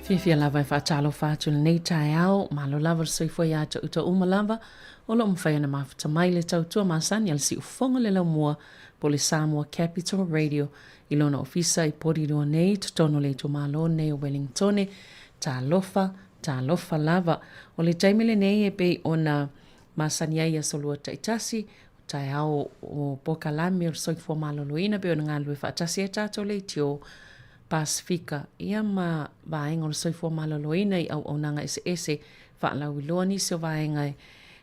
Fia lava fa talo fa tu nei tai au, malo lava soifua ya ta uta uma lava, o lo mwhai na mafuta mai le tau tua masani al si ufonga le lau mua po le Samoa Capital Radio, ilona ofisa I pori roa nei, tutono le tu Mālōlōina o Wellington, ta lofa lava, o le taimile nei e pei ona masani ai a solua taitasi, tai au o Polokalame o Soifua Mālōlōina pe ona ngā lue whaatasi e tātou le tio, Pasifika ia ma vaenga o Soifua Mālōlōina I au aunanga SCR whaalau iloa ni se vaenga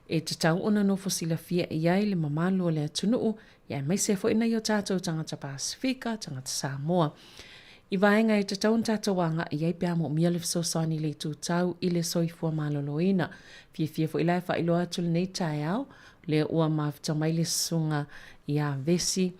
e te tau ona no fosila fia iai le mamalu o le atunuu ia mai se fo ina I o tātou tangata Pasifika, tangata Samoa. I vaenga e te tau tātou wanga iai pia mo mia le fisosani le tūtau I le Soifua Mālōlōina. Fia fo ilai wha iloa atu le nei tai au le ua mawhita mai le sunga ia Vesi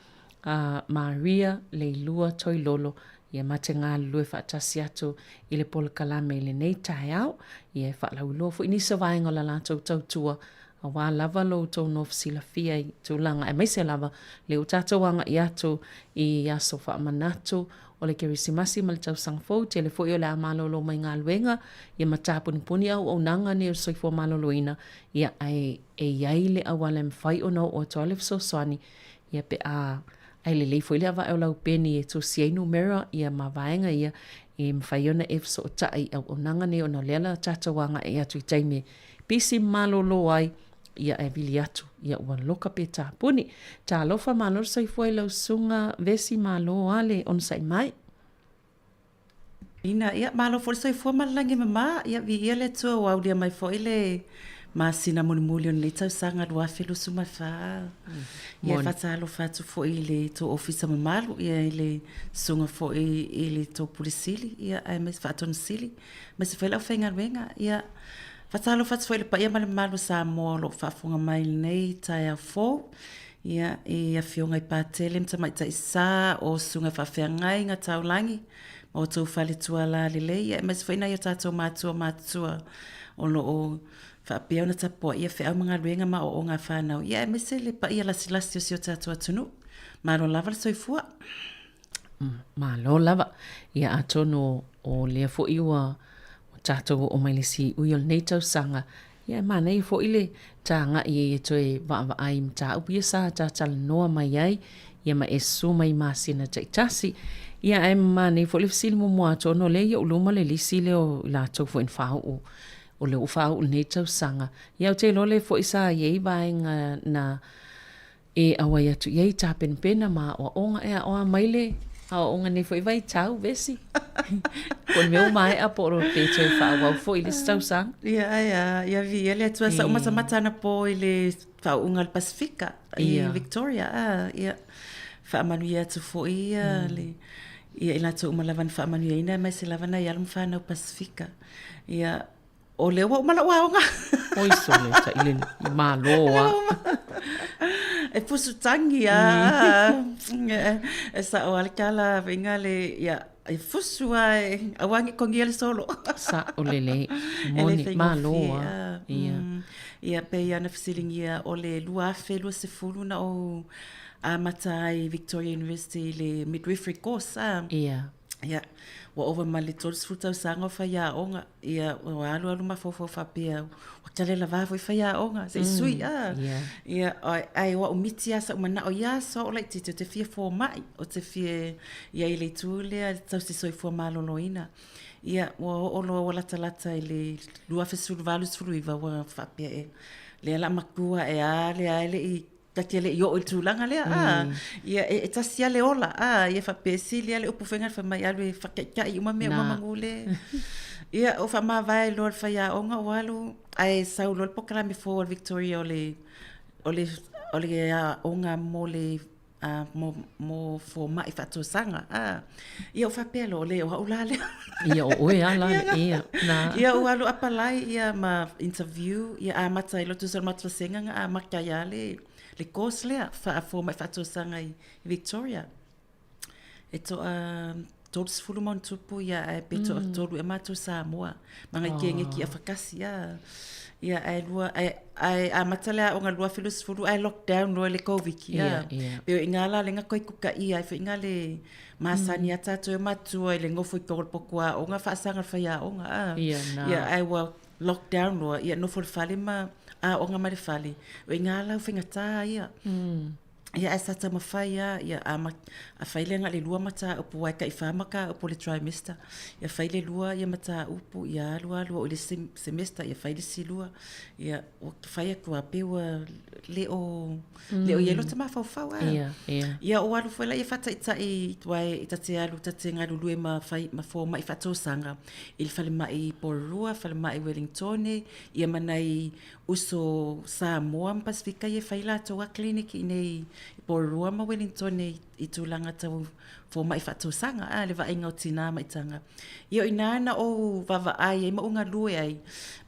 Leilua-Toilolo ia mate ngā lue whaatasi atu I le Polokalame le nei tai au, ia whaalau loa fu inisa vaenga la lātou tautua, a wā lava lo tau no fsila fia I tūlanga, e maise lava le utatou wanga I atu I aso whaamanatu, o le kerisimasi ma le tau sangfou, te le fo I o le a Mālōlō mai ngā luenga, ia matapuni puni au nanga ne o Soifua Mālōlōina, ia e iai le awale mwhai o nau o toa le fsoswani, ia pe ai le leifo ile ava e o lau peni e tō siainu mera ia ma vaenga ia e mwhaiona e fso o tai au onanga ne o na lela tatawanga e atu I taime pisi Mālōlō ai ia e vili atu ia ua loka pe tā puni. Tā lofa Mālōlō Soifua I lau sunga Vesi Mālō ale on sai mai. Ina ia Mālō fo Soifua malangi mama ia vi ia le tua wau lia mai fo ile masina muli on le tau sanga rua felu suma fa ia fatalo fatu fo ile to ofisa mamalu ia ile sunga fo ile to pulisili ia ai mes faton sili mes fela fenga wenga ia fatalo fatu fo ile pa ia malu sa mo lo fa funga mai nei tai fo ia ia fionga I patele mtama ita isa o sunga fa fengai nga taulangi o to fale tuala lele ia mes fena ia tato matua o lo o fa pia ona tapo ia fe au mga luenga ma o nga whanau ia me se le pa ia lasi o si o tātou atunu Mālō lava le Soifua Mālō lava ia atono o lea fo iwa o tātou o mai le si ui o nei tau sanga ia mana I fo ile tanga I e toe wa ai mta upi sa tātala noa mai ai ia ma e suma I masina taitasi ia ai mana I fo le fisili mo mua atono le ia uluma le lisi le o la tau fo in whau o le ufau nei tau sanga. Ia o te lole fo isa iei vaenga na e awai atu iei tā penpena ma o onga ea oa maile a onga nei fo I vai tau vesi. Kon meu mai a poro te tau whao wau fo I le tau sanga. Ia vi ele atua sa umasa matana po I le whao unga le Pasifika I Victoria. Ia whaamanu ia atu fo ia le ia ila tu umalavan whaamanu ia ina mai se lavana I alum whanau Pasifika. Ia o leo wa umala waonga. Oi sole ta ile maloa. E pusu tangi e sa o alkala venga le ya e fusu ai awangi kongi le solo. Sa o lele moni maloa. Ia pe ia na feeling ia o le lua felu se fulu na o matai Victoria University le midwifery course Ia. Ia wa over mali tors futa sanga fa ya onga ia wa alu ma fofo fa pia o tale la va fa ya onga se sui ia ai wa umiti asa mana o ya so like te fie for mai o te fie ia ile tule tau se Soifua Mālōlōina ia wa lo wala talata ile lua fesul valus fruiva wa fa pia le la makua e ale I Tati le yo il tulanga le ia e tasia le ola ia fa pesi le le upufenga fa mai alwe fa ka I uma me uma ngule ia o fa ma vai lor fa ya onga walu ai sau lor Polokalame for Victoria ole onga mole mo fo mai fa to sanga ia o fa pelo le o ulale ia o ala ia na ia o alu apalai ia ma interview ia mata I lotu sol mata senga makaya le course lea fa fo mai fa to sanga I Victoria e to todos fulumon tupu ia ai peto tolu e matu Samoa manga kenge ki afakasi ia ai lua ai a matala o ngalua filusfulu ai lockdown no le covid ia pe ingala le ngakoi kuka ia ai fe ingale masani ata to matu ai le ngofo ko pokua o nga fasanga fa ia o nga ia ai wa lockdown no ia no for fale ma o nga mare fale o ingala fe ngata ia ia asa tama faia ia a faile nga le lua mata upu ai ka ifamaka upu le trimester ia faile lua ia mata upu ia lua o le semester ia faile silua ia o faia kua pewa leo yelo tama fau ia o alu foi la ia fata i tuai tate alu tate nga lulu ma fai ma fo ma ifato sanga il fale mai porua fale mai Wellington ia manai uso Samoa Pasifika ia faila to a clinic Enei porua ma Wellington i tulanga tau fo mai fato sanga le va inga tina mai tanga ia inana o vava ai ma unga lue ai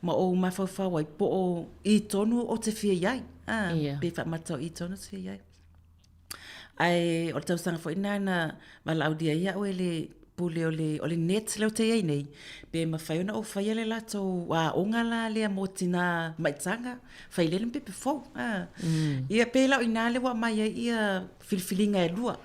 ma o ma fa wai po i tonu o te fia ai pe fa mata i tonu te fia ai o tau sanga fo inana vala audia ia o ele pule o le net leo te ai nei pe ma fai ona o fai le lato wa onga la le motina mai tanga fai le pe fo ia pe la ina le wa mai ia filfilinga e lua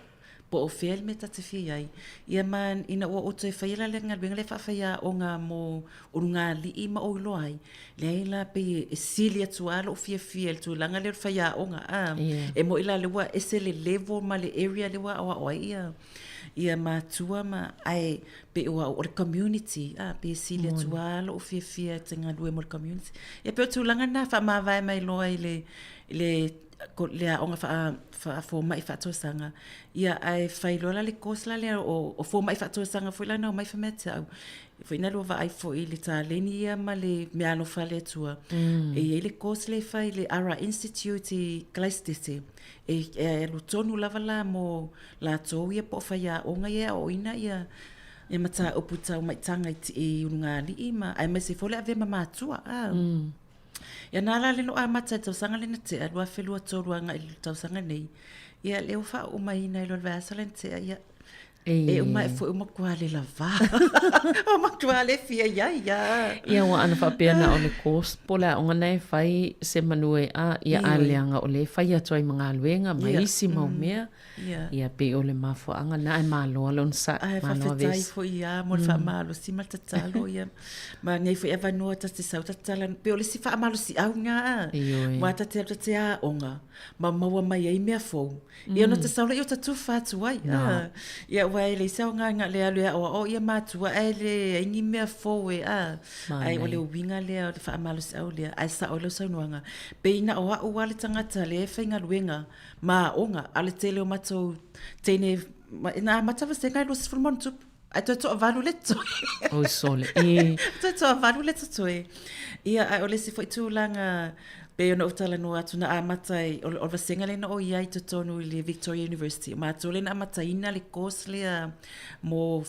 po o fel me tate fia ai ia man ina o te fai la le ngal le fa fai onga mo unga li i ma o lo ai le la pe silia tualo fia tu langa le fai onga e mo ila le wa esele level ma le area le wa o ia matua ma ai pe o community pe silia tualo o fia tenga lue mo community ia pe tu langa na fa ma vai mai lo ai le onga fa fo mai fa to sanga ia ai fai lola le kosla le o fo mai fa to sanga foi la no mai fa meta foi na lo va ai fo ile ta leni ia ma le me Anofale tua e ile kosle fai le Ara Institute Clastese e lo tonu lava la mo la to ia po fa ia onga ia o ina ia e mata o puta mai tanga i unga li ima ai mai se fole ave mama tua ia nala le no amata tau sanga le te alua felua tolu anga i tau sanga nei ia le ufa o mai na lo vasalente ia e uma foi uma quale lava uma quale fia ia wa ana fa pena o le course pola onga nei fai se manue ia alianga o le fai atoi manga luenga mai si mau mea ia pe o le mafo anga na e malo alon sa malo ves foi ia mo fa malo si mal tatalo ia ma nei foi eva no ta se sauta tala pe o le si fa malo si au nga wa ta te onga ma maua mai ai mea fo ia no te saula yo ta tu fa tu ai ia wai le sa nga le alu o ia matua ele ingi mea fo ai o le winga le fa malo si au le ai sa o le sa nuanga pe ina o wale tangata le fa inga luenga ma onga ale tele o mato tene na mata va senga lo sfulmon tu ai to valu letto o sole to valu letto to ia ai o le si foi tu langa pe ona utala no atu na amatai o vasenga le no o ia to tonu le Victoria University ma to le na amatai na le course le mo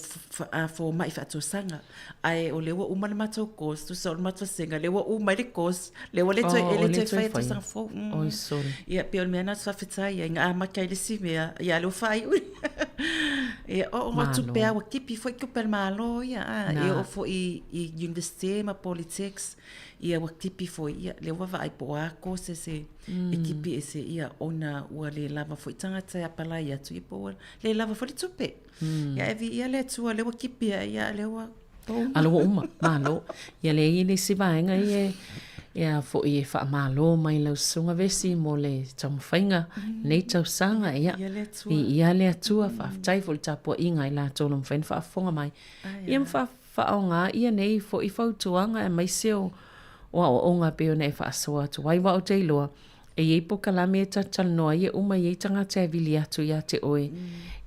fo mai fa to sanga ai o le o mal mato course tu so mat vasenga le o mai le course le o le to fa to sanga fo o sol ia pe o me na fa fitai nga amakai le si me ia lo fai ia o tu pe o kipi foi que per malo ia e o fo i university ma politics ia o kipi foi ia le wa vai po ko se ekipi ese ia ona ua le lava foi tangata ia pala ia tu ipo le lava foi tupe ia evi ia le tua le ekipi ia le wa alo uma malo ia le ile si vaenga ia fo i fa malo mai lo sunga vesi mo le tamfainga nei tau sanga ia le tua fa tai fo tapo inga ila tolom fen fa fonga mai ia fa onga ia nei fo i fo tuanga mai seo wa onga pe ona e fa soa tu wai wa o te loa e Polokalame ta talnoa ia uma ia tanga te vili atu ia te oe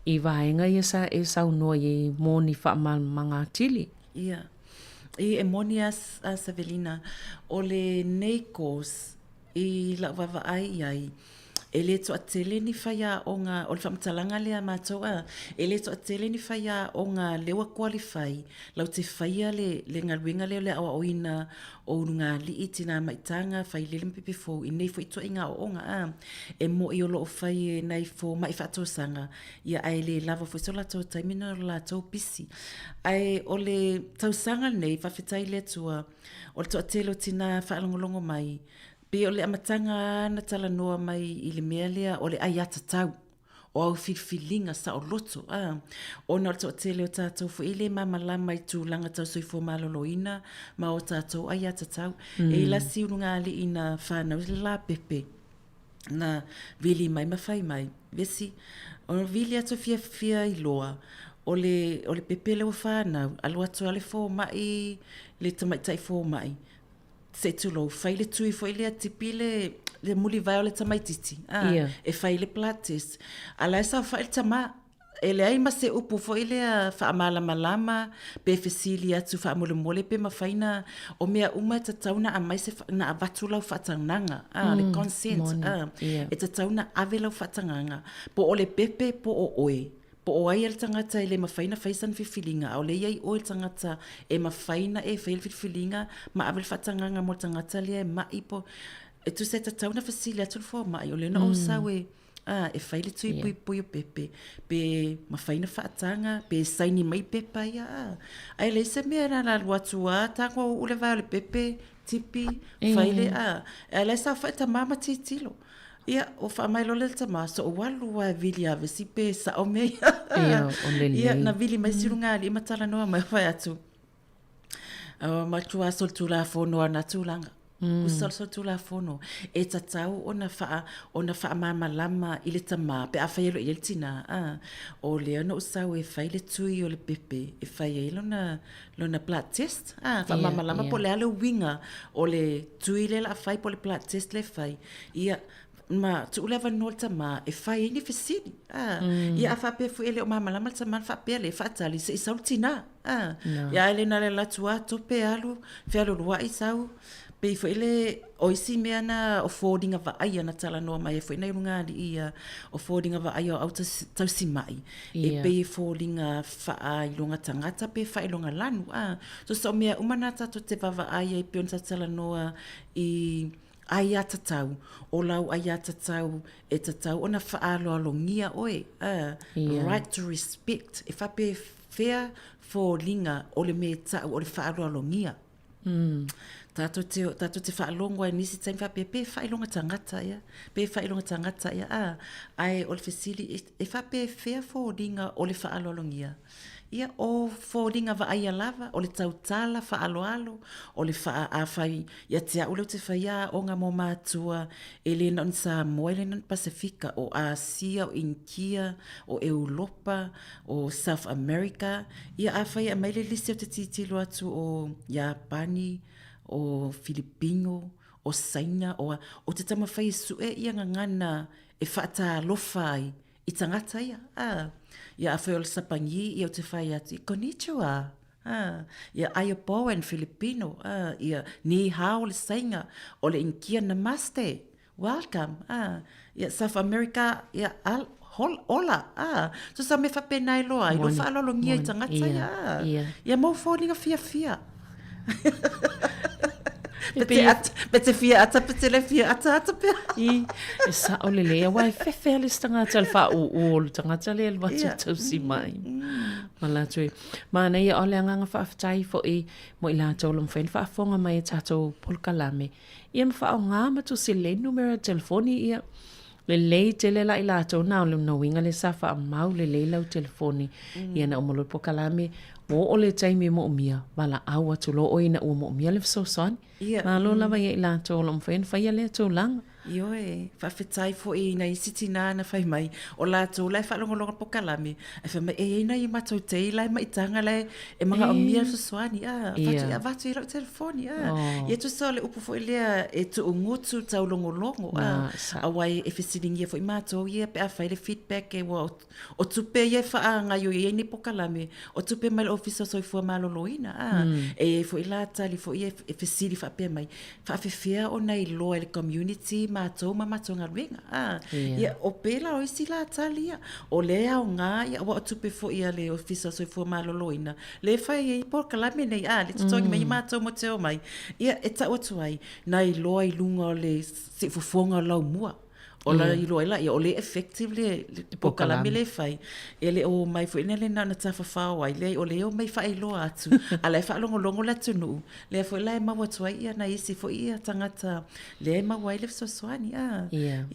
i vaenga ia sa e sau noa ia moni fa manga tili ia i e moni a Savelina o le nei course i la vava ai e le to atele ni whaia o ngā, o le whamatalanga lea mātou e le to atele ni whaia o ngā lewa qualify, lau te whaia le ngaruenga leo le awa oina o ngā lii tina maitanga, whai le limpepe fō, i nei fo i toa inga o ngā e mo i o loo whai e nei fō mai whātou sanga, ia ai le lava fo i sola tau taimina o la tau pisi. Ai o le tau sanga nei, whawhetai le tua, o le to atele o tina whaalongolongo mai, pe o le amatanga na tala noa mai i le mea lea o le ai ata tau. O au whiwhilinga sa o loto. O na to tele o tātou fo ile mamala mai tu langa tau Soifua Mālōlōina ma o tātou ai ata tau. E la siurunga ali ina whanau la pepe na vili mai mawhai mai. Vesi, o vili atu fia i loa. O le pepe le o whanau, alu atu ale fō mai, le tamaitai fō mai. Se tu lo, whai le tui fo ile atipi le muli vai o le tamaititi. E whai le plates. Ala e sa whai le tama. E le ai ma se upu fo ile a wha malama pe fesili atu wha mole pe ma whaina o mea uma e tatauna a mai se na avatu lau whatananga. Le consent. E tatauna ave lau whatanganga. Po o le pepe po o oe. Po o ai el tangata e le mawhaina whaisan whiwhilinga. O le iai o el tangata e mawhaina e whail whiwhilinga ma avel whatanganga mo tangata lea e mai po. E tu se tatauna fasili atu le fōa mai. O le na o sawe e whaile tui pui o pepe. Pe mawhaina whaatanga. Pe saini mai pepa ia. Ai le se mea na luatua. Tango ule vai o le pepe tipi whaile e le sa whaita mama titilo. Ia, o whaamai lo le tama, so o walu wa vili a vesi pe sa o mea. Ia, na vili mai sirunga li matala noa mai whai atu. Matua sol tu la whono na tūlanga. Usol sol tu la whono. E tatau ona wha mama lama i le tama, pe a whai alo i el tina. O le ana usau e whai le tui o le pepe, e whai e lona blood test. Wha mama lama po le alo winga o le tui le la whai po le blood test le whai. Ia, ma tu leva nolta ma e fai ni fesini ia a fa pe fu ele o mama la malta man fa pe le fa tali se sautina ia ele na la tua to pe alu fe alu wa isau pe fu ele o isi me ana o fording va ai na tala no mai fu nei runga di ia o fording va ai o auto tau si mai e pe fording fa ai longa tangata pe fa longa lanu so me umana ta to te va ai pe on tala no i ai atatau, o lau ai atatau, e tatau, ona whaalo alongia oe, right to respect, e whape fair for linga, o le me tau, o le whaalo alongia. Tato te whaalongwa e nisi taim whape, pe whailonga tangata ia, ai o le fesili, e whape fair for linga, o le whaalo alongia. Ia o fōringa wa aia lava, o le tautala wha alo, o le wha awhai, ia te auleu te whaia o ngā mō mātua, e le non sa moe le non Pasifika, o Asia, o Inkia, o Europa, o South America, ia awhai a maile lisi o te titilo atu o Japani, o Filipino, o Saina, o te tamawhai sue ia ngana e whaata lofai, i tangata ia, ia a whai o le sapangi i au te whai atu, konnichiwa, ia ayapo en Filipino, ia ni hao le sainga, o le inkia namaste, welcome, ia South America, ia ola, so sa me whapenai loa, i lo whaalolongia i tangata ia mau whōringa fia. Pete fia ata, pete le fia ata pia. E sa o le lea, wai whewhea le tangata le wha o le tangata le alwa tau si mai. Mala tui. Mana ia o le anganga whaafatai fo i mo i la tōlum whain whaafonga mai e tātou Polokalame. Ia mwha o ngā matu se le numera telefoni ia. Le lei te le la i la tō nao le mnawinga le sa wha mau le lei lau telefoni. Ia na omolo Polokalame. Mo o le taimi mo umia, wala au atu lo oina ua mo umia le fsosani. Mālōlōina ia i la tōlum whain whaia le tōlanga. Ioe, whawhetai fo i na isiti nā na whai mai, o la tō lai whalongolonga Polokalame, e whai mai e na i matou te i lai maitanga lai, e mga o mia fsosani, vatu i rau telefoni, ia tu sa le upu fo i lea e tu ungutu tau longolongo, a wai e whesiringia fo i matou ia pe a whai le feedback e wa o tupe ia wha ngai o i ni Polokalame, o tupe mai le ofisa Soifua Mālōlōina, e fo i la tali fo i e whesiri wha pe mai, wha whewhea o nei loa le community, mātou ma mātou ngā ruenga. Ia o pēla o isi la talia. O le au ngā, ia wa o tupe fo ia le ofisa Soifua Mālōlōina. Le whai e Polokalame nei, le tutongi mai mātou mo te o mai. Ia e ta o tuai, nai loa I lunga o le se fufonga lau mua. Ola I loa ila, ia o le effective le Polokalame le whai. E le o mai fo ina le na tafa whawai, le o le o mai whai loa atu. Ala e whaalongo la tunu. Le fo ila e maua tuai ia na isi fo ia tangata. Le e maua ile fsoswani,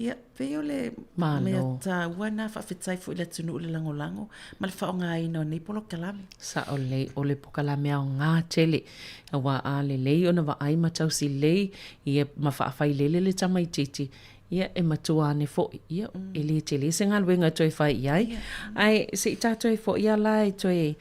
Ia, pe o le mea ta wana whawhetai fo ila tunu le lango. Ma le whao ngā ina o nei Polokalame. Sa o le Polokalame au ngā tele. Awa a le lei ona wa ai matau si lei. Ia ma whaafai lele le tamai titi. Ia e matua ne fo ia e le tele se ngā luenga toi whai iai. Ai se I tātou fo ia lai toi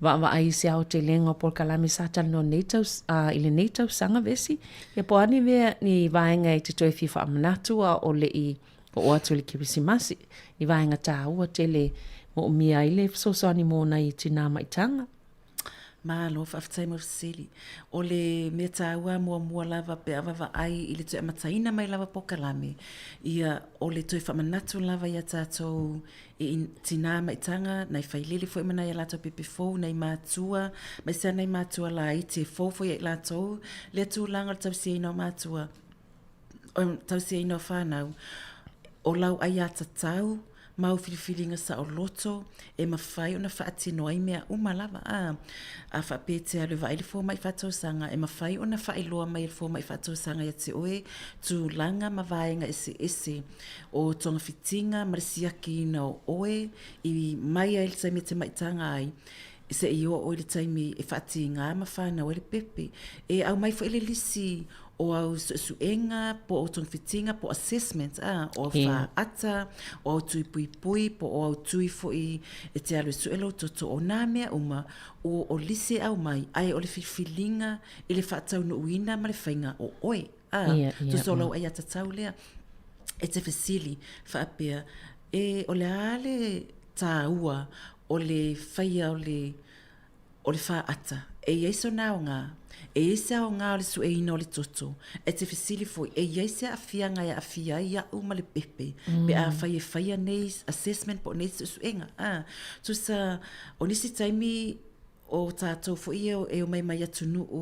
wa ai se au te lenga o Polokalame sa tala no neitau ile neitau sanga vesi. Ia po ani vea ni vaenga I te toi fifa amanatua o le I o atu le kirisimasi. Ni vaenga tā ua tele mo mia ile sosoani mōna I tina maitanga. Malo whaftai mo sili. O le mea tāua mua lava pe awa ai I le toi amataina mai lava Polokalame. Ia o le toi whamanatu lava ia tātou I tina maitanga, nei whailele fo imana ia lātou pepe fōu, nei mātua, mai sea nei mātua la I te fōfo ia lātou, le atu langa tau sia ino mātua, tau sia ino whānau, o lau ai ata tau, mau whiriwhiringa sa o loto, e mawhai o na whaatino ai mea umalava. A whapetea le vai le fō mai whatou sanga, e mawhai o na whailoa mai le fō mai whatou sanga ia te oe, tu langa mawhaenga ese o tonga whitinga, marisiaki na o oe, I mai ai le taimi te maitanga ai, se I o le taimi e whaati ngā mawhana o le pepe, e au mai fo ele lisi, o au suenga, po o tong fitinga, po assessment, o wha ata, o au tui pui, po o au tui fo I e te alu suelo toto o nā mea uma, o lise au mai, ai o le whiwhilinga, I le whaatau no uina ma le whainga o oe. Tu solo ai ata tau lea, e te whesili, whaapea, e o le ale tā ua, o le whaia o le wha ata, e ieiso nā o ngā, e ese o ngā o le sueina o le toto, e te whisili foi, e ese a fia ngai a fia ia uma le pepe, pe a whaia nei assessment po nei suenga. Tu sa, o nisi taimi o tātou fo ia e o mai atunu o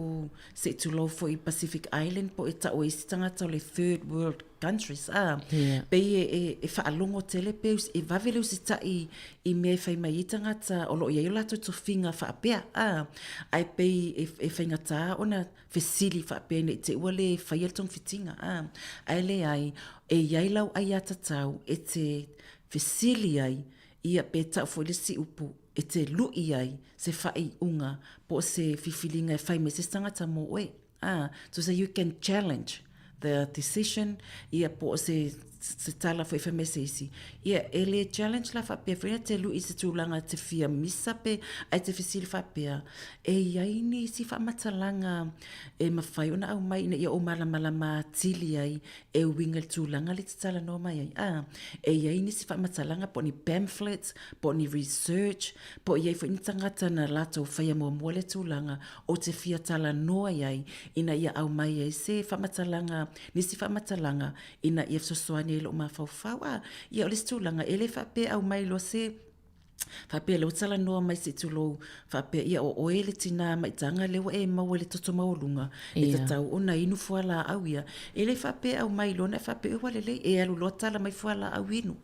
se tu lau fo I Pacific Island po e ta o isi tangata o le third world countries. Pe e whaalongo tele pe e vavele usi tai I mea whai mai I tangata o lo ia lato to finga whaapea. Ai pe e whaingata o na whesili whaapea ne te ua le whai altong fitinga. Ai le ai e iai lau ai atatau e te whesili ai ia pe tau fo le si upu e te lui ai se whai unga po se whiwhilinga e whai me se tangata mo oe. So you can challenge the decision ia po se tala fo I whai se isi. Ia ele challenge la whapea whina te lui se tūlanga te whia misa pe ai te whisili whapea. E iai ni si whamatalanga e mawhai ona au mai ina ia o malama tili ai e winga le tūlanga le te tala no mai ai. E iai ni si whamatalanga po ni pamphlets, po ni research, po iai fo ni tangata na lato whaia mua le tūlanga o te whia tala no ai ina ia au mai ai se whamatalanga, ni si whamatalanga ina ia fsosoani lo ma fau ia o le tūlanga ele whape au mai lo se whape lo tala noa mai se tulo whape ia o oele tina mai tanga lewa e maua le toto maulunga e tatau ona inu fuala au ia ele whape au mai lo na whape ua lele e alu lo tala mai fuala au inu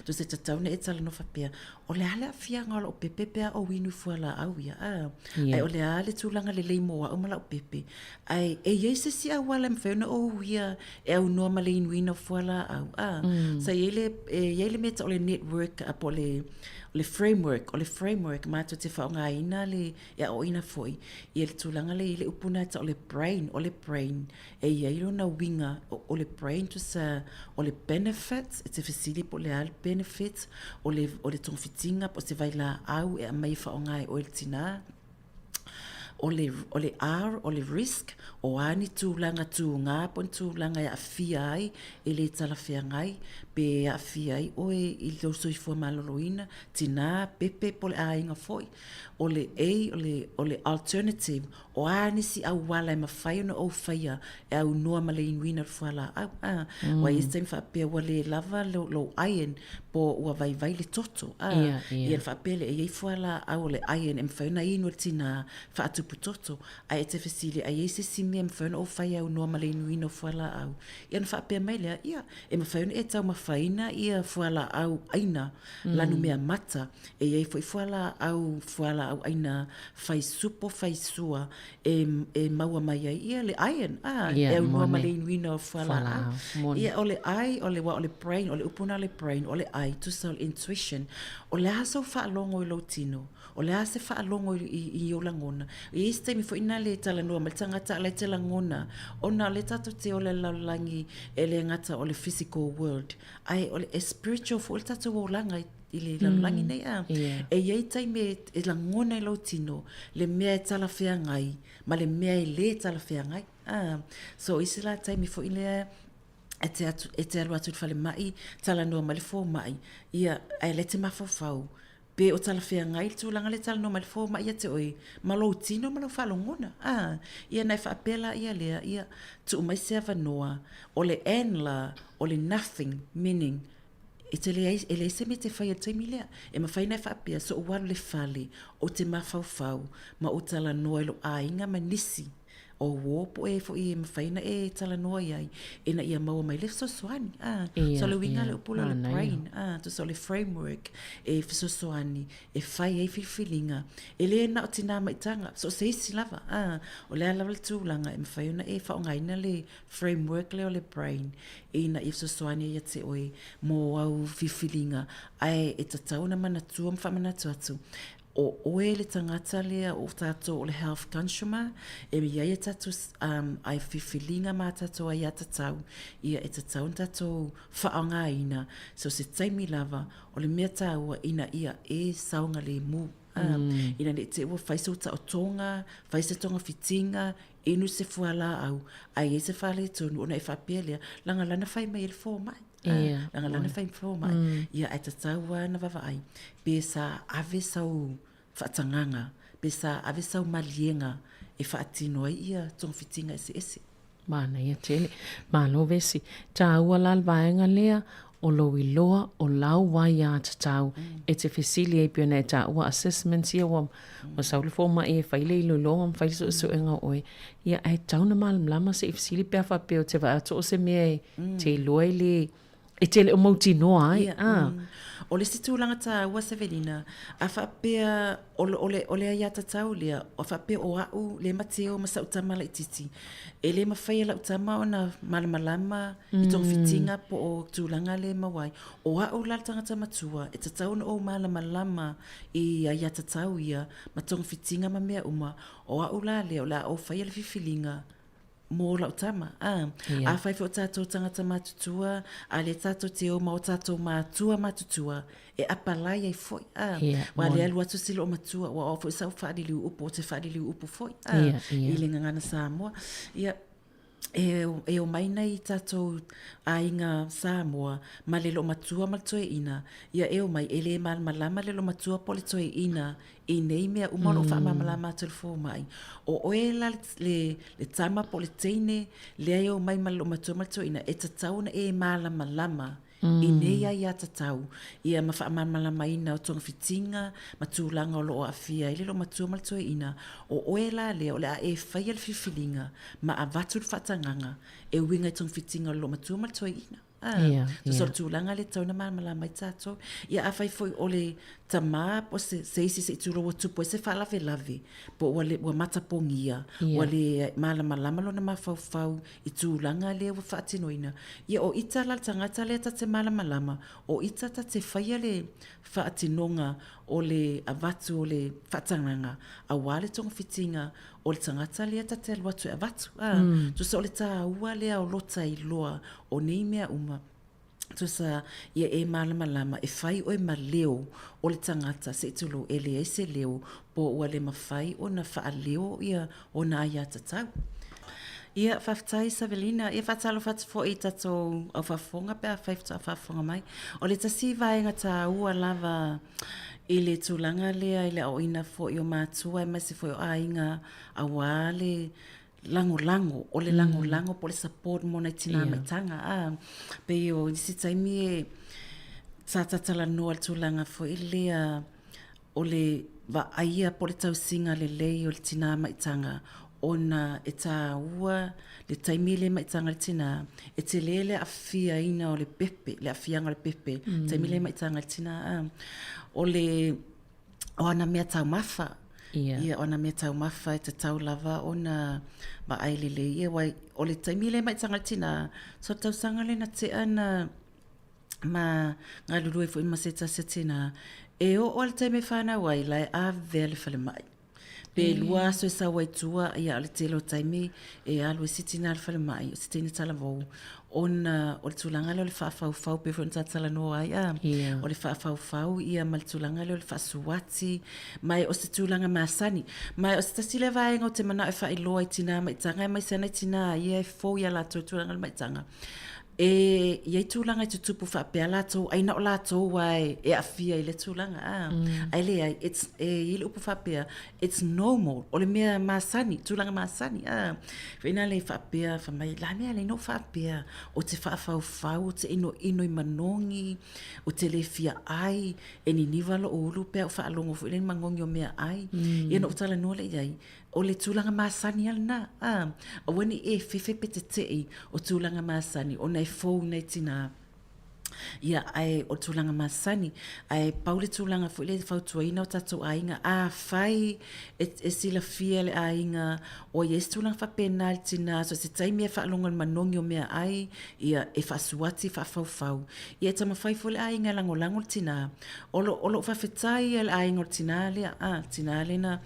to se tatau na e tala no whape o le ale a fianga o pepe au inu fuala au ia ai o le ale tūlanga lele moa o mala o pepe ai e yeise si au wala mwhena o ia e au noa male inu ina fuala au sa yele meta o le network apo le framework mato te whaonga ina le e o ina foi i le tūlanga le upuna ta o le brain e ilo na winga o le brain to sa o le benefits e te whisili po le al benefits o le tongfitinga po se vai la au e a mai whaonga o le tina o le R, o le risk, o ani tūlanga tūngā, pon tūlanga ia awhia ai, e le talawhia ngai, pe ia awhia ai, oe i lo soifua Mālōlōina, tina pepe po le ainga foi, o le A, o le alternative, o ani si au wala e mawhai ona o whaia, e au noa ma le inuina rufuala au, wa i stein whapea wa le lava lo aien, po ua vai le toto, i el whapea le e iei fuala au le aien, e mwhauna inu le tina whaatupu toto, a e te whesili, a iei se simi e mwhauna o whaia au noa ma le inuina fuala au, i an whapea mai lea, ia, e mwhauna e tau mawhaina, ia fuala au aina, lanu mea mata, e iei fuala au aina whai supo, whai sua, e maua mai ai, ia le aien, e au noa ma le inuina fuala au, ia o le ai, o le brain, o le upuna le brain, o le ai, tu sa intuition, o le asa o whaalongo i lo tino, o le asa whaalongo i o langona, i este mi fo ina le talanoa, ma le tangata le te langona, o na le tato te o le laulangi, e le ngata o le physical world, ai o le spiritual fo le tato o langa i le laulangi nei e iei taime e langona i lo tino, le mea e talawhia ngai, ma le mea e le talawhia ngai, so isi la taime fo ina e te alu atu whale mai, talanoa ma le fō mai, ia e le te mawhawhau, pe o talawhia ngai, tūlanga le talanoa ma le fō mai, ia te oi, ma lo tino, ma lo whalongona, ia nai whaapela, ia lea, ia tu umai se avanoa, o le la, o le nothing, meaning, e le se me te whai al taimi lea, e ma whai nai whaapea, so o waru le whale, o te mawhawhau, ma o talanoa ilo ainga ma nisi, o wopo e fo i mawhaina e talanoa iai, e na ia maua mai le fisosoani, so le winga le upula le brain, to so le framework, e fisosoani, e whai e whiwhilinga, e le na o tina maitanga, so se isi lava, o le alawa le tūlanga, e mawhaina e whaongaina le framework le o le brain, e na i fisosoani ia te oe, mo au whiwhilinga, ai e tatau na manatua mwhamanatu atu, o oe le tangata lea o tato o le health consumer, e mi ia tato ai whiwhilinga ma tato ai atatau, ia e tatau tato whaonga ina, so se taimi lava o le mea taua ina ia e saunga le mu, ina le te ua whaisa o ta o tonga, whaisa tonga fitinga, inu se fuala au, ai e se whale tonu, ona e whapea lea, langa lana whai mai ele fō mai. Langa lana whai fō mai, ia e tatau na wawai, pe sa ave sau whaatanganga, pe sa ave sau malienga, e whaatino ai ia tong fitinga ese. Mana ia tele, malo Vesi, tā ua lal vaenga lea, o lo i loa o lau wai a tatau, e te whesili e pio nei tā ua assessments ia wa saule fōma e whaile i lulonga mwhai so enga oe, ia ai tauna malam lama se i whesili pia whapeo te wa ato o se mea te loa i le, e te le o mauti noa ai, o le situlanga tā ua Savelina, a whapea o le ai atatau lea, o whapea o au le mateo ma sa utamala i titi. E le mawhai la utama o na malamalama i tong fitinga po o tūlanga le mawai. O au la tangata matua, e tatau na o malamalama i ai atatau ia, ma tong fitinga ma mea uma, o au la leo la o whai le fifilinga, mo la utama, a whai fo tātou tangata matutua, a le tātou te o ma o tātou matua matutua, e apalai ai foi, wa le alua tu silo o matua, wa o fo isa o whaadiliu upo, o te whaadiliu upo foi, i le ngangana Samoa, ia, e o maina i tātou a inga Samoa, ma le lo matua ma le toe ina, ia e o mai, e le malama le lo matua po le toe ina, Enei mea umano o whaamamalama telefo mai. O oela le tama po le teine, le ai o mai malo matua matua ina, e tatau na e malamalama, Enei ai a tatau, ia ma whaamamalama ina o tonga fitinga, matulanga o lo o afia, ele lo matua matua ina, o oela le o le a e whaia le fifilinga, ma a vatu le whatanganga, e winga i tonga fitinga o lo matua matua ina. So tūlanga le tau na malama i tātou. Ia a whai foi o le tamā po se isi se tūlo o tupo e se whalawe lave po ua matapongia o le malama lo na mawhauwhau i tūlanga le ua whaatinoina. Ia o ita la tangata le ta te malama o ita ta te whaia le whaatinonga o le avatu o le whaatanganga a wale tonga fitinga o le tangata lea ta te aluatu e avatu. Tu sa o le tā ua lea o lota i loa o nei mea uma Tusa ia e malama e fai o e maleo o le tangata se tulo ele e se leo po ua le mawhai o na wha leo ia o na ia tatau. Ia whaftai Savelina, ia whatalo whatfo i tato au whafonga pe a whaifta a whafonga mai. O le tasi vaenga ta ua lava i le tūlanga lea i le au ina fo i o mātua e masi fo i o ainga a wale lango o le lango po le support mo na tina maitanga pe o disi taimi e tatatala noa le tūlanga fo i lea o le va aia po le tausinga le lei o le tina maitanga ona e tā ua le taimi le maitanga le tina e te lele a fia ina o le pepe le a fianga le pepe taimi le maitanga le tina o le o ana mea tau mafa ia ona mea tau mafa e te tau lava ona ma ailele ia wai o le taimi le maitanga le tina so tau sanga le na te ana ma ngā lulu e fo ima se tina e o le taimi whana wai lai a vea le whale mai pe lua so sa wai tua ia le telo taimi e alu e sitina le whale mai o sitina tala vau ona o le tūlanga leo le whaafau pe fo nta tala no ai o le whaafau ia ma le tūlanga leo le whaasuati mai o se tūlanga maasani mai o se tasile vaenga o te mana e whailoa i tina maitanga mai sena i tina ia e fo ia la tūlanga le maitanga e ia tūlanga i tutupu whaapea lātou aina o lātou wai e awhia i le tūlanga ai le ai i le upu whaapea it's normal o le mea maasani tūlanga maasani whina le whaapea whamai la mea le no whaapea o te whaafau o te ino i manongi o te le fia ai e ni nivalo o ulu pea o whaalongo fu le mangongi o mea ai ia no utala no le iai o le tūlanga maasani alna a wani e fefe pete tei o tūlanga maasani o nei fōu nei tina ia ai o tūlanga maasani ai paule tūlanga fu le whautuaina o tatou ainga a whai e sila fia le ainga o yes tūlanga whapena le tina so se taimi e whaalonga le manongi o mea ai ia e whasuati whafau ia e tama whai fu le ainga lango le tina olo whawhetai le ainga o tina lea tina lena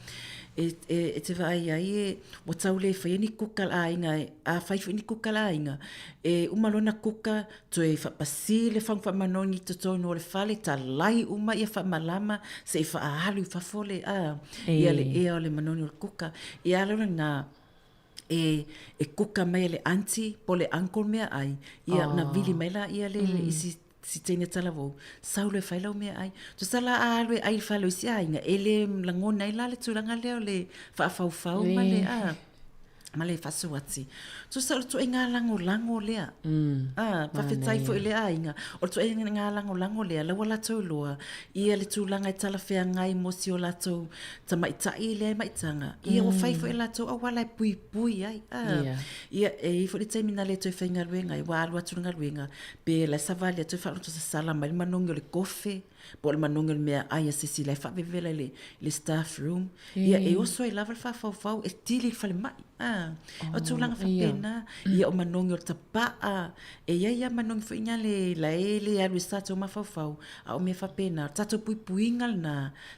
e te vai ai o tau le whai ni kuka la inga a whai ni kuka la inga e umalona kuka to e whapasi le whang whamanoni to tono le whale ta lai uma ia whamalama se i whaahalu i whafole ia le ea o le manoni o le kuka i alona ngā e kuka mai le auntie po le uncle mea ai ia na vili mai la ia le isi si tene tala vau saulo e whailau mea ai to sala alwe ai whalo si ainga ele langona ila le tūlanga leo le whaafau ma le whasuati to sala to e ngā lango lea whawhetai fo ele ainga o to e ngā lango lea lawa latou loa ia le tūlanga e tala whea ngai mosi o latou ta maitai lea maitanga ia o whai fo e latou awala e pui ai ia e fo le taimina le to e whainga luenga i wa alua tūlanga luenga pe la savali to fa to sala mai manongo le kofe po le manongo le mea ai se si le fa vevela le staff room ia e oso e lava fa fau e tili fa le mai o tūlanga fa pena ia o manongo le tapa e ia manongo fa inga le laele alu stato ma fau a o me fa pena tato pui ngal na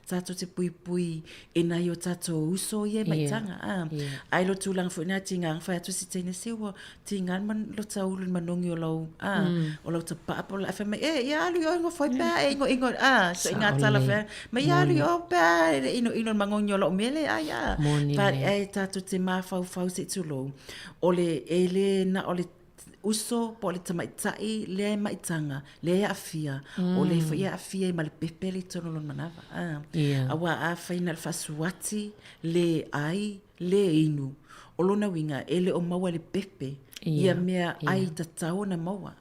tato te pui e na yo tato uso ia maitanga ai lo tūlanga fa ina tinga fa to si tene sewa tinga man lo tau le manongo lo o lo tapa po la fa me ia alu yo ngo foi pa ingo so inga tala fa me ia alu yo pa ino mangongo lo mele pa e tato te ma fau se tulo ole ele na ole uso po le tamaitai le maitanga le afia o le fa ia afia ma le pepe le tono lo manava awa a faina le fasuati le ai le inu o lona winga ele o maua le pepe ia mea ai tatau na maua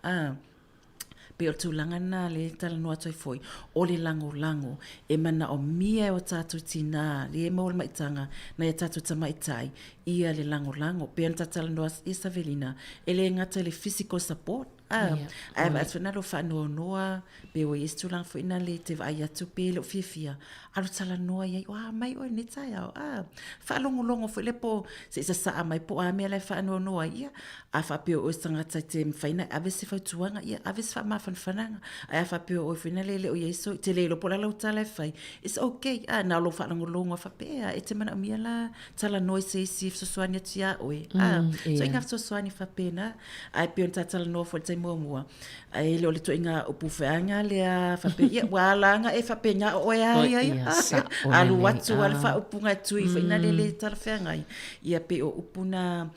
pe o tūlanga nā le tala noa toi foi o le lango e mana o mia o tātou tina le e maua le maitanga na e tātou tamaitai ia le lango pe anta tala noa e Savelina ele ngata le physical support ai va tsona lo fa noa pe o yes tūlanga foi na le te vai atu pe le fia alu tala noa ia mai o ne tai fa longo foi le po se sa mai po a me le fa noa ia a fa pe o sangata te faina ave se fa tuanga ia ave se fa fananga ai fa pe o fina le o yeso te le lo pola lo tala fai it's okay na lo fa longo fa pe e te mana mia la tala no se so soania tia so inga so soani fa pena ai pe on tala no fo te te mua. Ai le o le toinga upu feanga le a whape, ia wālanga e whape ngā oe ai. Alu watu al wha upunga tui, wha ina le tala feanga. Ia pe o upuna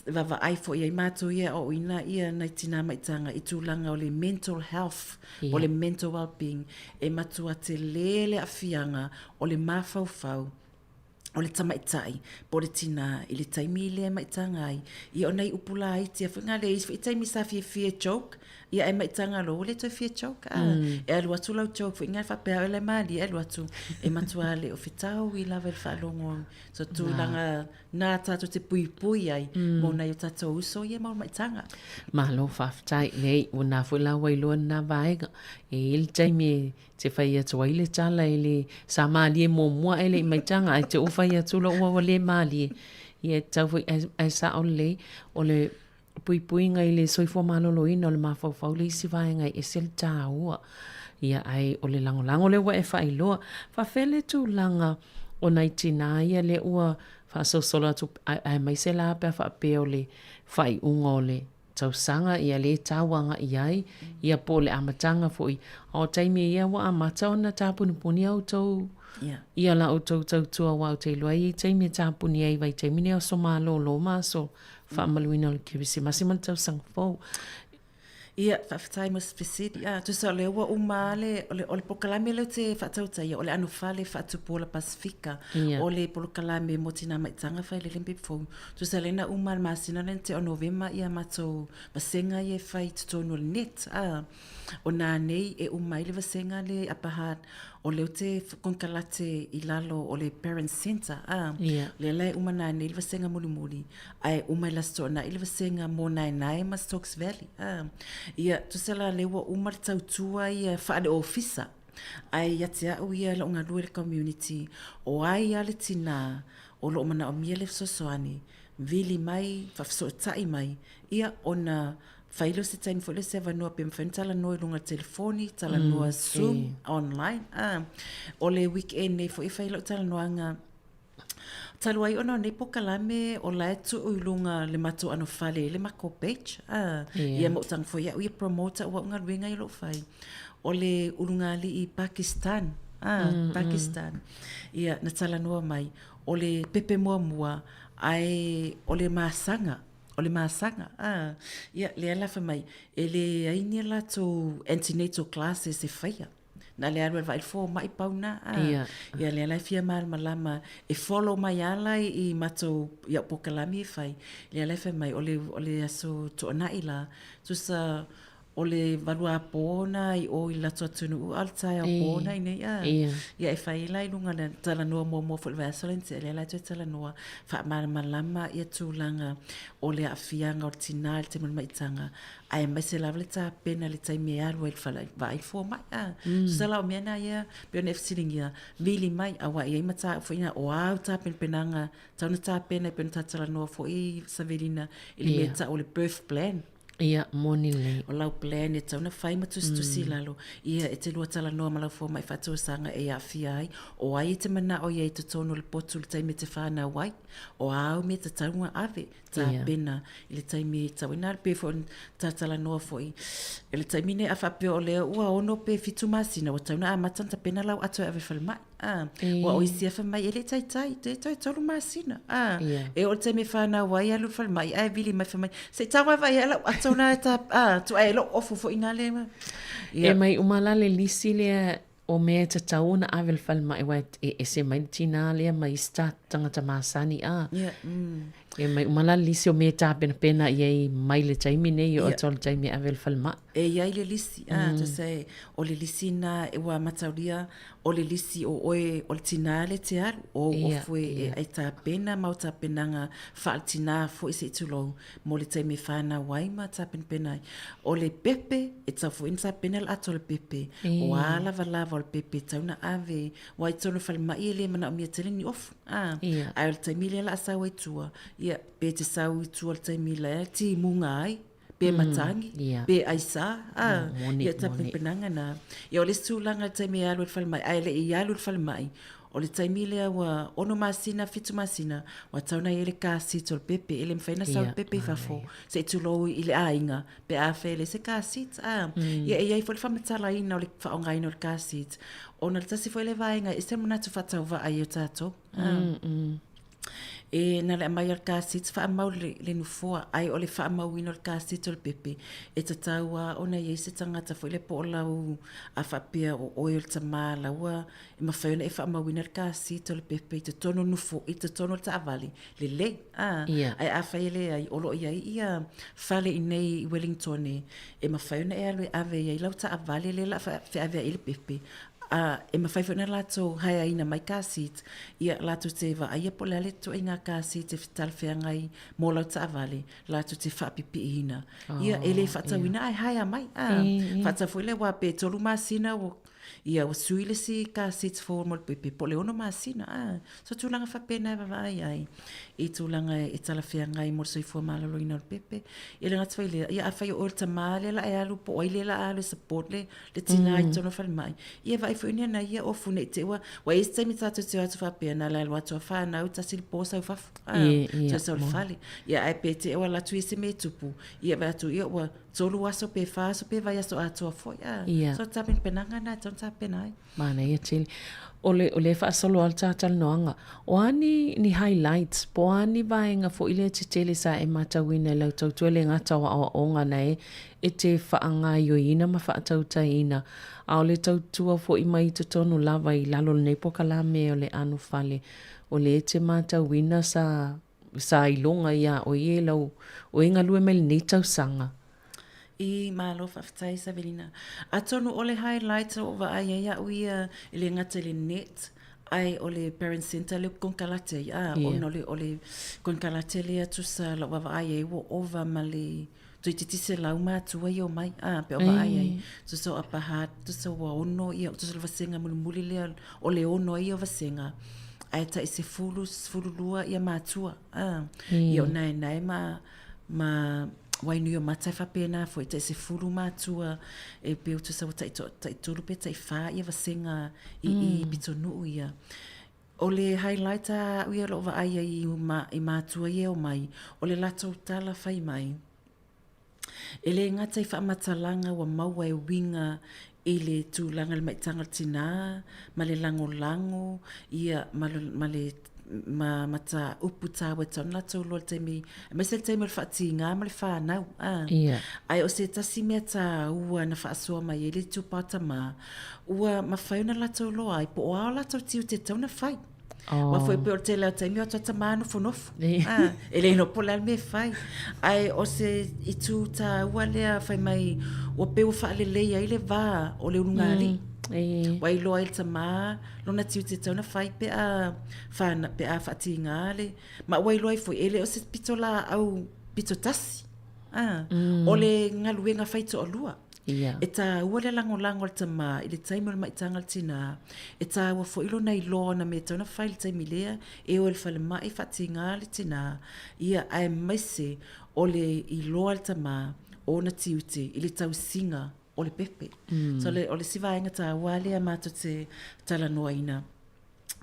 vava ai fo ia mātou ia o ina ia nei tina maitanga I tūlanga o le mental health, o le mental well-being, e matua te lele a fianga o le mawhauwhau, o le tamaitai, po le tina I le taimi le maitanga ai, ia o nei upula ai tia whinga le I taimi sa fia joke, ia e maitanga lo le toi fia joke, e alu atu lau joke, whinga whapea o le mali, e alu atu, e matua le o fitau I lawe le whaalongo, so tūlanga nā tātou te pui ai, mō nei o tātou uso, ia mau maitanga. Malo whaftai nei, o nā whula wailua nā vaega, e il taimi te whai atu ai le tala, e le sa mali e mō mua e le maitanga, e te o whai atu la ua le mali, ia tau whai ai sa o le pui ngai le soifua Mālōlōina o le mawhauwhau le isi vaenga e sel tā ua. Ia ai o le lango le ua e whailoa. Whawhele tū langa o nei tina ia le ua whasosola atu ai mai se la pia whapea o le whai unga o le tausanga ia le tāwanga iai. Ia po le amatanga fui. O taimi ia wa amata o na tāpunipuni au tau. Ia la o tau tua wau te lua I taimi tāpuni ai vai taimi ne o so Mālōlō maso. Whaamaluina o le kirisi masiman tau sang fau. Ia, whawhatai mas spesidi. Tu sa le ua umale, o le Polokalame leo te whaatautai, o le Anofale whaatupu Ola Pasifika, o le Polokalame mo tina maitanga whai le lempe fau. Tu sa le na umale masina len te o Novema ia mato masenga ia whai tutonu le net. O nā nei e umai le vasenga le apahat, o leo te konkalate I lalo o le Parent Center. Le lai umana nei le vasenga muli. Ai umai lasto na le vasenga mo nai mas Stokes Valley. Ia, tu sala lewa umar tautua ia whaade ofisa. Ai yatia au ia la unga lue le community. O ai ale tina, o lo mana o mia le sosoani. Vili mai, whafsotai mai. Ia ona whailo se taimi fo le se vanua pe mwhen tala noa lunga telefoni, tala noa Zoom, online. O le weekend nei fo whailo tala noa nga talu ai ona nei Polokalame o la tu uilunga le mato Anofale le mako page ia mo tang fo ia promoter wa nga winga I lo fai o le ulunga li I Pakistan Pakistan ia na tala noa mai o le pepe mua ai o le masanga ia le ala fa mai ele ai ni la to antenatal classes e faia na le alu vai fo mai pauna ia le ala fia malama e follow mai ala I mato ia Polokalame fai le ala fa mai o le aso to na ila tu sa o le valua pona I o I la tonu altai pona I nei ia e fai lai lunga na tala noa mo fo le vasolente le la tala noa fa malama ia tūlanga o le afianga o tina te maitanga ai mai se lava le ta pena le taimi alu e fala vai fo mai sala o mena ia pe on fsilingia vili mai awa ia mata fo ina o au ta penanga tauna ta pena pe tala noa fo I Savelina ili meta o le birth plan. Ia moni le. O lau plan e tauna whai matusi lalo. Ia e te lua tala noa malau fo mai whatua sanga e a fia ai. O ai te mana o ia I te tono le potu le taimi te whana wai. O au me te taunga ave. Ta pena. I le taimi tau ina le pefo ta tala noa fo I. E le taimi ne a whapeo o lea ua ono pe fitu masina. O tauna a matanta pena lau ato e ave whalmai. Wa o isi afa mai ele tai te toi tolu masina. E o le taimi whana wai alu whalmai. Ai vili mai whalmai. Se tawa vai ala atona ta tu ai lo ofu fo ina le ma. E mai umala le lisi le o me te tauna avel whalmai wa e se mai tina le mai start tangata masani E mai umala lisi o me ta pena I mai le taimi nei o tol taimi avel whalmai. E iai le lisi, tu se o le lisi na e wa matauria o le lisi o oe o le tina le te aru o fue e ta pena mau ta penanga whaal tina fo I se itulou mo le taimi whana wai ma ta pena o le pepe e ta fo in ta pena le ato le pepe o ala lava o le pepe tauna ave wai tono whalmai le mana o mia teleni ofu ai o le taimi le la asa wai tua ia pe te sau I tua le taimi le ti munga ai pe matangi, pe aisa, ia tapen penanga na. Ia o le stulanga te me alu whalmai, ai le I alu whalmai, o le taimi lea ua ono masina, fitu masina, wa tauna i le kāsito le pepe, ele mwhaina sau le pepe i fafo, se itulou i le ainga, pe a whele se kāsit, ia e ai fo le whamatala ina o le whaongaina o le kāsit, ona le tasi fo le vainga, e se monatu whatau wa ai o tātou. E na le mai al kāsit, whaamau le nufoa, ai o le whaamau ino le kāsit o le pepe, e tataua ona i se tangata fo le po lau a whapea o oil tamala, ua e mawhaiona e whaamau ino le kāsit o le pepe, i te tono nufo, i te tono le taavali, le le, ai a whaile ai olo i ai ia whale Enei i Wellington e mawhaiona e alwe ave i lau taavali le la whaavea i le pepe, e mawhaifona lato hai aina mai kāsit, ia lato te wa aia po lale to inga kāsit e whital whengai mō lau taavale, lato te whapipi ina. Ia ele whatawina ai hai a mai, whatawhile wa pe tolu masina o ia o suile si kāsit fō mo le pepe, po le ono masina, so tūlanga whapena e wawai ai, i tūlanga e tala whengai mo le Soifua Mālōlōina le pepe, i le ngata whaile, ia a whai o le tamale la e alu po oile la alu support le tina i tono whale mai, ia vai whuinia na ia ofu ne te ua, wa e staimi tātou te atu whapena la elu atu a whanau tasili pōsa u whafu, so sa le whale, ia ai pe te ua latu i se me tupu, ia vai atu ia ua tolu aso pe whaaso pe vai aso atu a foi, so tapin penanga na ton tapenai. Mana ia tili. O le whaasolo al tātal noanga. O ani ni highlights, po ani vaenga fo ile te tele sa e matawina lau tautua le ngata wa o ngana e te whaanga ioina ma whaatauta ina. A o le tautua fo i mai te tonu lava i lalo le Polokalame o le Anofale. O le te matawina sa ilonga ia o ie lau o inga lue mele ne tausanga. I malo whaftai Savelina. A tonu o le highlights o wa ai ia uia i le ngata le net, ai o le parent center le konkalate, o le konkalate le atu sa la wa ai o ova ma le tui titise lau mātua i o mai, pe o wa ai, tu so apahat, tu so wa ono i o tu so vasenga mulimuli le o le ono i o vasenga. Ai ta i se fulu lua i a mātua, i o nai ma wainu yo matai whapena fo i te se furu mātua e peo tu sa tai tolu pe tai wha ia vasenga i bitonu ia. O le highlighta uia lo wa aia i mātua ia o mai, o le lato tala whai mai. E le ngatai whaamatalanga wa maua e winga i le tūlanga le maitanga tina, ma le lango, ia ma le mata upu tawa tona tolo le teimi me se teimi le fati nga ma le fa nau ai o se tasi mea ta ua na whaasua mai ele tupata ma ua mawhaiuna la tolo ai po o la tau tiu te tau na whai wa foi pe o te leo teimi o tata manu fonofu ele no po lal me whai ai o se itu ta ua lea whai mai o pe o wha le leia i le va o le unungali wai loa il tama lona tiu te tauna whai pe a whati ngale ma wai loa i fwoi ele o se pito la au pito tasi o le ngaluenga whai to o lua e ta ua le lango le tama i le taimi o le maitanga le tina e ta ua fwoi lona i loa na me tauna whai le taimi lea e o le whale mai whati ngale tina ia ai maise o le i loa le tama o na tiu te i le tau singa o le pepe. So o le sivaenga ta wale a mato te talanoaina.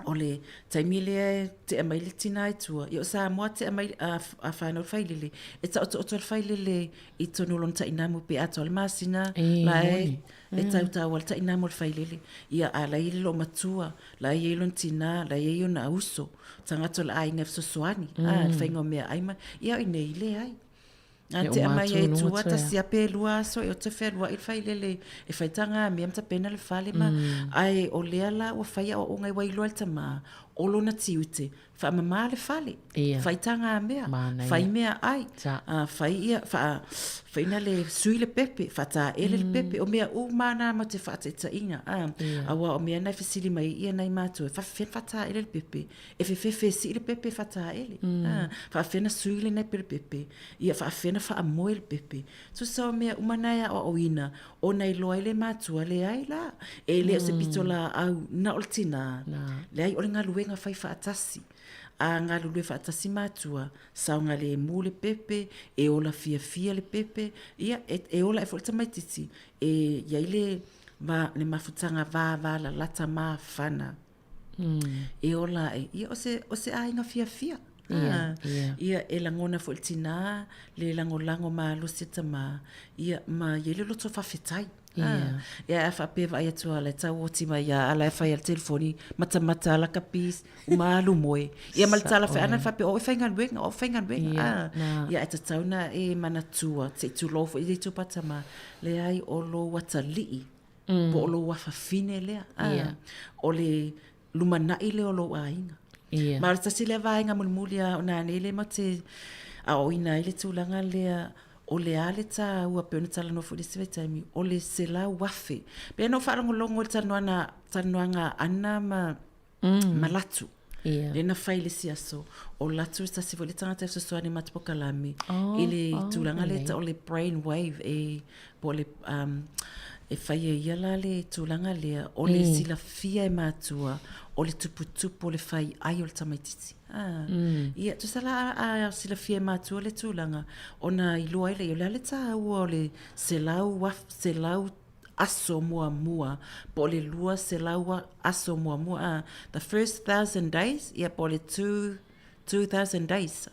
O le taimi lea te amai le tina i tua. I o sa moa te amai a whanau whailele. E ta oto le whailele i tonu lon ta inamu pe ato le masina. La e tau ta wale ta inamu le whailele. Ia a la ile lo matua. La e lon tina. La e o na uso. Tangato la ainga fsosoani. Le whaingo mea aima. Ia o Enei le ai. Ante amai e tua ta sia pe lua so e o te wherua i whailele e whaitanga mea mta pena le whale ma ai o lea la o whaia o ngai wailoa le tama o lona tiute wha mama le whale whaitanga mea whai mea ai whaina le sui le pepe whata ele le pepe o mea u mana ma te whata ita inga awa o mea nai whisili mai ia nai mātua whawhen whata ele le pepe e whewhewe si le pepe whata ele whawhena sui le nai pe le pepe ia whawhena wha amoe le pepe so sa o mea umanaya o oina o nei loa le mātua le ai la e le o se pito la au na o le tina le ai o le ngaluenga whai whaatasi a ngā lulue whaatasi mātua, saunga le mū le pepe, e ola fia le pepe, ia, e ola e wholta mai titi, e iai le mafutanga vā la lata mā whana. E ola ia o se ainga fia. Ia e langona fo tina le lango mālosi tama ia ma yele loto whawhetai. Ia fa peva ia tua le tau o tima ia ala fa ia telefoni mata ala kapis umalu moe. Ia maltala fa ana fa pe o whainga luenga. Ia e tatauna e manatua te tu lofo i tu patama le ai o lo watali. Po o lo wafafine lea. O le lumanai le o lo ainga. Ma tasi le vainga mulmulia ona nele ma te a oina ile tūlanga lea o le ale ta ua peona tala no fu le sive taimi o le sela wafe pe no fa longo le tanuanga ana malatu le na fai le siaso o latu tasi vo le tangata so soani mat Polokalame ile tūlanga le ta o le brain wave e po le e fai ia la le tūlanga lea o le sila fia e mātua o le tuputupu o le fai ai o le tamaititi. Ia, tu sala a sila fia e mātua le tūlanga o na ilua ile o le ta ua o le selau aso mua po le lua selau aso mua. The first 1,000 days, ia po le 2,000 days.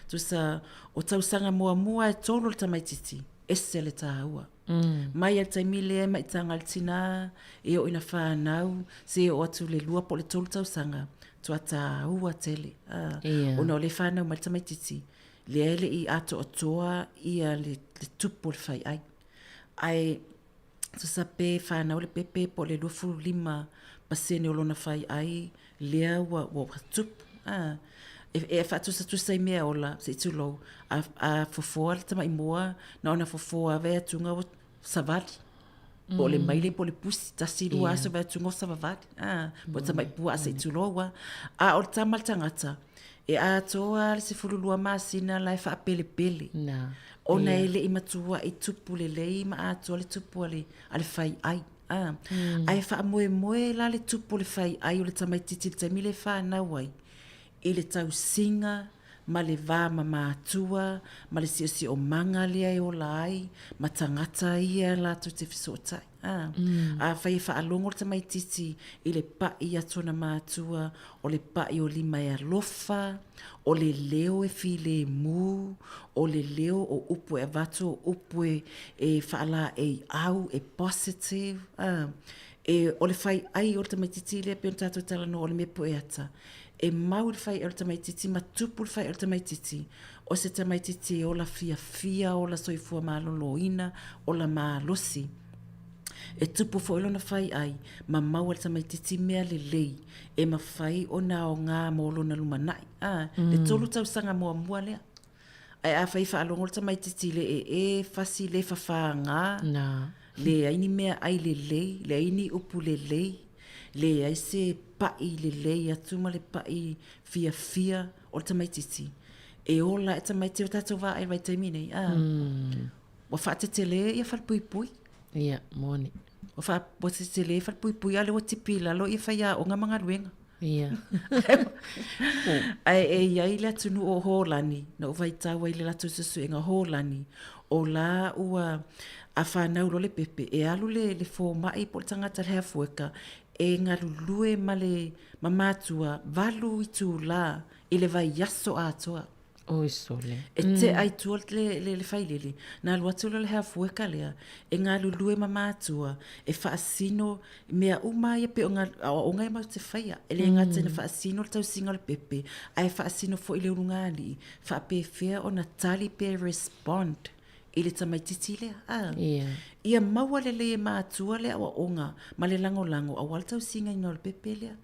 Tu sa o tausanga mua e tolo le tamaititi. Ese le ta ua. Mai al taimile mai tanga al tina e o ina whanau se o atu le lua po le tolu tausanga tua ta ua tele o na o le whanau mai tamaititi le ele i ato o toa ia le tupu le whai ai tu sa pe whanau le pepe po le lufu lima pasene o lona whai ai lea wa tupu e whatu sa tu sai mea ola se tu lo a fofoa le tama imoa na ona fofoa vea tunga o savali po le maile po le pusi tasi lua aso vea tunga o savavali po tama ipua se tu lo wa o tama le tangata e a toa le se fululua masina la e wha pele ona ele i matua i tupu le lei ma a toa le tupu ale whai ai ai wha moe la le tupu le whai ai o le tamaititi le taimile wha nawai i le tau singa, ma le vā ma mātua, ma le si o manga lea e o lai, ma tangata ia la tu te fisotai. A whai wha alongo le tamaititi i le pai atona mātua, o le pai o lima e alofa, o le leo e fi le mu, o le leo o upu e vato, upu e whaala e au, e positive. O le whai ai o le tamaititi lea peon tātou tala no o le mepo e ata. E mau le whai o le tamaititi, ma tupu le whai o le tamaititi. O se tamaititi o la fia, o la Soifua Mālōlōina, o la mālosi. E tupu fo ilo na whai ai, ma mau le tamaititi mea le lei, e ma whai o na o ngā mōlo na lumanai. Le tolu tausanga mua lea. Ai a whai wha alongo le tamaititi le e fasi le whawha ngā. Le aini mea ai le lei, le aini upu le lei. Le ai se pai le lei atuma le pai fia o le tamaititi. E ola e tamaiti o tātou wā ai vai taimine. Wa whaate te le ia whalpuipui. Ia, moni. Wa whaate te le whalpuipui ale wa tipila lo ia whaia o ngā mga ruenga. Ia. Ai e iai le atunu o hōlani. Na o vai tawa i le latu susu e ngā hōlani. O la ua a whanau lo le pepe. E alu le fō mai po le tangata le hea fueka. E ngā lulue ma le mamātua valu i tū la i le vai yaso atoa. Oi sole. E te ai tua le whailele. Nā luatula le hea fueka lea. E ngā lulue mamātua e whaasino mea umai pe o ngai mau te whaia. E le ngā tena whaasino le tau singa le pepe. Ai whaasino fo i le urungali. Whaape whea o na tali pe respond. I le tamaititi lea. Ia maua le le mātua lea wa onga, ma le lango a wala tau singa ina o le pepe lea.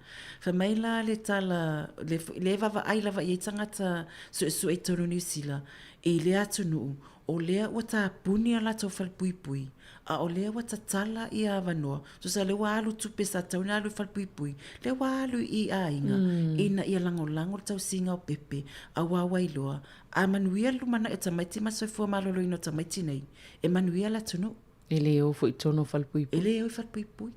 Wha mai la le tala, le vava ai lava i tangata su e tonu New Zealand, e lea tunu, o lea wa ta puni a la tau whalpuipui, a o lea wa ta tala i a wanoa, so sa le walu tupe sa tau na alu whalpuipui, le walu i a inga, ina i a lango le tau singa o pepe, a wawai loa, a manuia lumana e tamaiti ma Soifua Mālōlōina tamaiti nei, e manuia la tunu. E leo fo i tono whalpuipui. E leo i whalpuipui.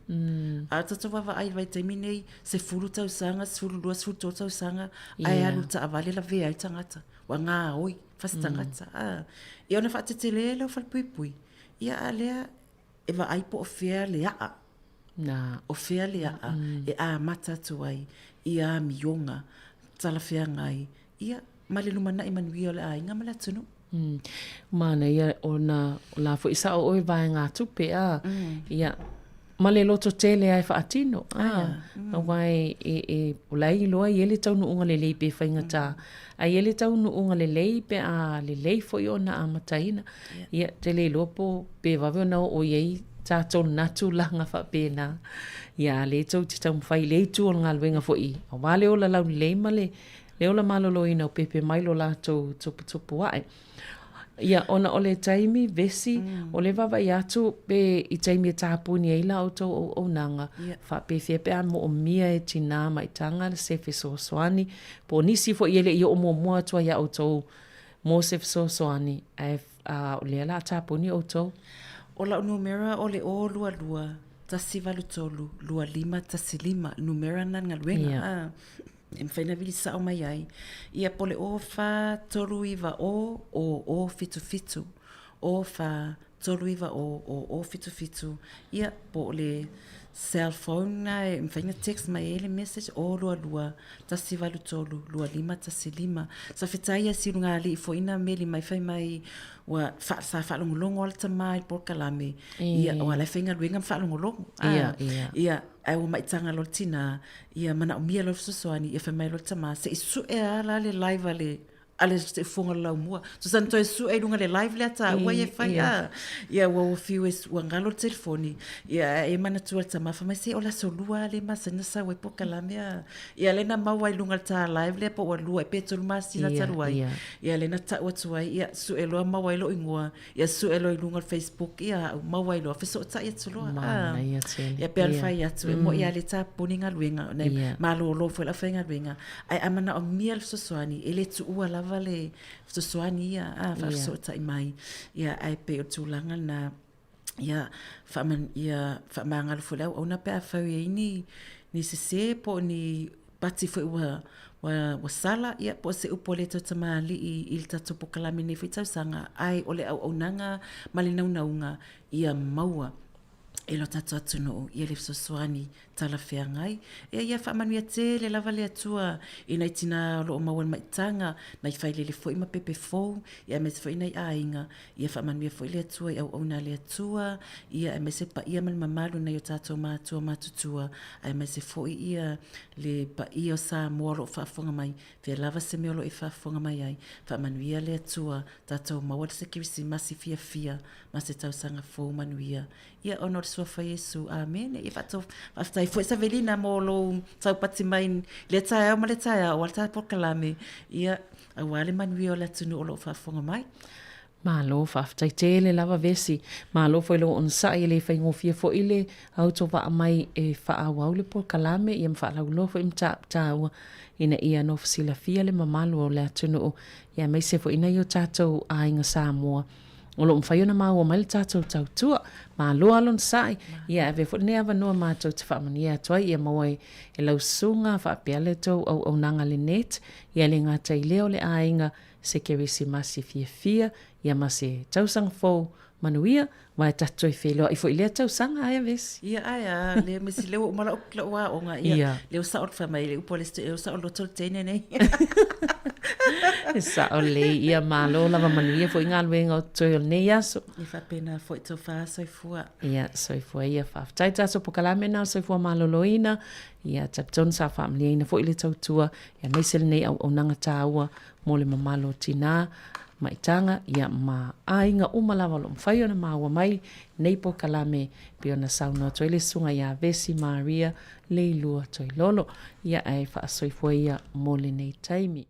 A tato wawa ai vai taimi nei, se fulu tau sanga, se fulu lua, se fulu tau tau sanga, ai alu ta avale la vea i tangata, wa ngā oi, fasi tangata. E ona whaate te leo whalpuipui. Ia a lea, e wa ai po o whea le a. o fea lea e a mata atu ai i a mionga tala fea ngai ia male lumana i manuia o le ainga male atunu. Mana ia o la fo isa o oi vai ngā tupe ia male loto tele ai whaatino. Wai e ulai loa i ele tau nuunga le lei pe whaingata. A ele tau nuunga le lei pe a le lei fo i o na amataina. Ia te le lopo pe wawe o nao o iei tātou natu langa wha pēnā. Ia le tau te tau mwhai le tu o ngā luenga fo i. A wale o la lau lei male le ola Mālōlōina o pepe mailo la tau tupu wae. Ia ona ole taimi vesi ole wawa i atu pe i taimi e tāpuni e la o tau o nanga wha pe fia pe a mo o mia e tina mai tanga se feso soani po nisi fo i ele i o mua atua ia o tau mo se feso soani ole la tāpuni o tau. Ola numera ole o lua tasi valu tolu lua lima tasi lima numera na ngaluenga. E mwhaina vili sa o mai ai. Ia pole o wha toru iwa o fitu. O wha toru iwa o fitu. Ia po le cell phone na e mwhaina text mai ele message o lua tasi valu tolu lua lima tasi lima. Sa whitai a siru ngā li i fo ina meli mai whai mai wa sa whaalongolongo ala tamai Polokalame. Ia o ala whainga luenga whaalongolongo. Ia ai o mai tanga lo tina ia mana o mia lo sosoani ia fa mai lo tama se isu e ala le live ale se fonga la mua so santo isu e lunga le live le ata wa ia fa ia wo fiu es wa ngalo telefoni ia e mana tu tama fa mai se ola solua le masana sa we Polokalame ia le na mau ai lunga ta live le po wa lua pe tu masi na taruai ia le na ta wa tuai ia su e lo mau ai lo ingua ia su e lo lunga Facebook ia mau ai lo fa so ta ia tu lo ia pe al fa ia tu mo ia le ta poninga luenga nei Mālōlō foi la fenga luenga ai amana o miel so soani ele tu ala vale so soani ia fa so ta mai ia ai pe o tulanga na ia fa mangal fula ona pe fa ni se po ni pati foi wa sala ia po se upole to tamali i tatu Polokalame ni fitau sanga ai ole au nanga malina unaunga ia maua elo tatu atuno ia le sosoani tala fea ngai ia whaamanuia te le lava le atua ina itina lo o mawan maitanga nai whaile le foi ma pepe fou ia me se foi nei ainga ia whaamanuia foi le atua au auna le atua ia me se pa ia mal mamalu nei o tatou mātua matutua ai me se foi ia le pa ia o sa moro whaafonga mai fea lava se meolo i whaafonga mai ai whaamanuia le atua tatou mawal se kirisi masi fia ma se tausanga fou manuia ia honor Soifua Yesu amen e fato after foi Savelina molo tau pati mai le taia ma le taia o alta Polokalame ia awale manuia la tunu o lo whaafonga mai Mālō whaftai tele lava vesi. Mālō foi lo on sa i le whaingofia fo ile au tō wa mai e whaawau le Polokalame i am whaalaulo fo im tāua ina i Anofale fia le mamalu o le atunu o ia mai se fo ina i o tātou a inga Samoa. O lo mwhaiona māua mai le tātou tautua. Mālō alon sai. Ia e fo nea vanua mātou te whaamania atuai ia mawai e lau sunga whaapea le tau au nanga le net ia le ngata i leo le a inga se kerisi masi fia ia masi tausanga fou manuia vai tatu i wheloa i fo i lea tausanga aia vesi. Ia aia, le mesi leo umala ukla ua onga ia leo sa ot whamai le upo leo sa ot lotol tene nei. Sa o le ia Mālō lava manuia fo i ngā luenga o toi o nei aso. I whapena fo i tō wha Soifua. Ia Soifua ia whaftai tātou Polokalame nā Soifua Mālōlōina ia tapton sa whaamliaina fo i le tautua ia meisele nei au nanga tāua mo le mamalo tina maitanga ia ma ainga umalawa lo mwhaiona māua mai nei Polokalame pe ona sauna toile sunga ia Vesi Leilua-Toilolo ia ai wha Soifua ia mo le nei taimi.